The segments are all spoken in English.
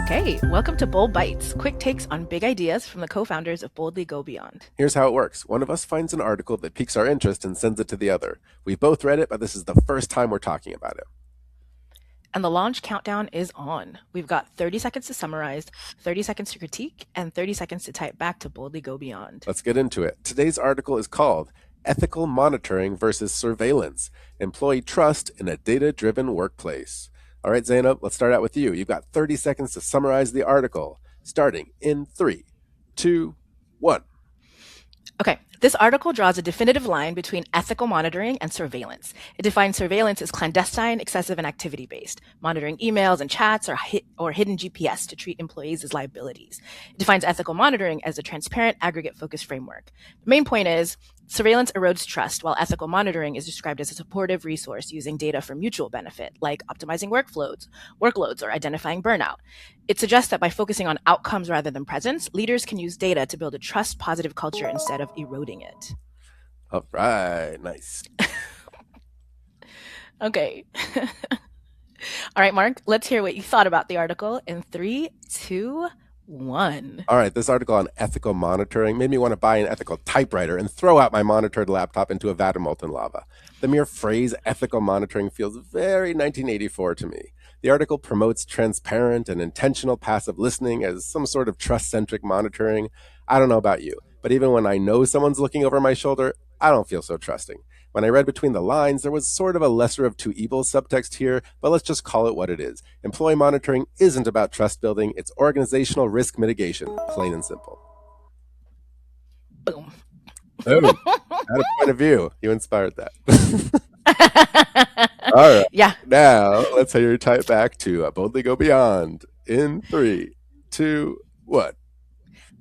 Okay, welcome to Bold Bytes, quick takes on big ideas from the co-founders of Boldly Go Beyond. Here's how it works. One of us finds an article that piques our interest and sends it to the other. We've both read it, but this is the first time we're talking about it. And the launch countdown is on. We've got 30 seconds to summarize, 30 seconds to critique, and 30 seconds to type back to Boldly Go Beyond. Let's get into it. Today's article is called Ethical Monitoring versus Surveillance, Employee Trust in a Data-Driven Workplace. All right, Zainab, let's start out with you. You've got 30 seconds to summarize the article, starting in 3, 2, 1. Okay, this article draws a definitive line between ethical monitoring and surveillance. It defines surveillance as clandestine, excessive, and activity-based, monitoring emails and chats or hidden GPS to treat employees as liabilities. It defines ethical monitoring as a transparent, aggregate-focused framework. The main point is, surveillance erodes trust, while ethical monitoring is described as a supportive resource using data for mutual benefit, like optimizing workloads, or identifying burnout. It suggests that by focusing on outcomes rather than presence, leaders can use data to build a trust-positive culture instead of eroding it. All right, nice. Okay. All right, Marc, let's hear what you thought about the article in 3, 2, 1. All right, this article on ethical monitoring made me want to buy an ethical typewriter and throw out my monitored laptop into a vat of molten lava. The mere phrase ethical monitoring feels very 1984 to me. The article promotes transparent and intentional passive listening as some sort of trust-centric monitoring. I don't know about you, but even when I know someone's looking over my shoulder, I don't feel so trusting. When I read between the lines, there was sort of a lesser of two evils subtext here, but let's just call it what it is. Employee monitoring isn't about trust building, it's organizational risk mitigation, plain and simple. Boom. Oh, out of point of view. You inspired that. All right. Yeah. Now, let's hear you type back to Boldly Go Beyond in 3, 2, 1.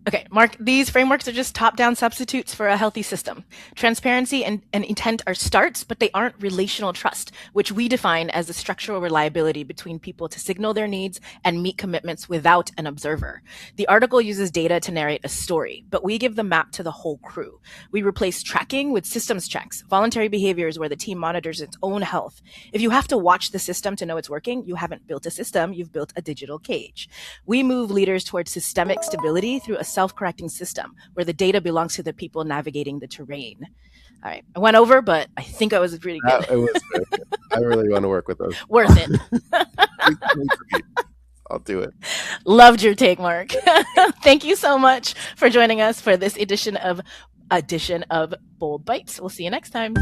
Okay, Marc, these frameworks are just top-down substitutes for a healthy system. Transparency and intent are starts, but they aren't relational trust, which we define as the structural reliability between people to signal their needs and meet commitments without an observer. The article uses data to narrate a story, but we give the map to the whole crew. We replace tracking with systems checks, voluntary behaviors where the team monitors its own health. If you have to watch the system to know it's working, you haven't built a system, you've built a digital cage. We move leaders towards systemic stability through a self-correcting system where the data belongs to the people navigating the terrain. All right, I went over, but I think I was pretty good. It was very good. I really want to work with those. Worth it. I'll do it. Loved your take, Marc. Thank you so much for joining us for this edition of Bold Bytes. We'll see you next time.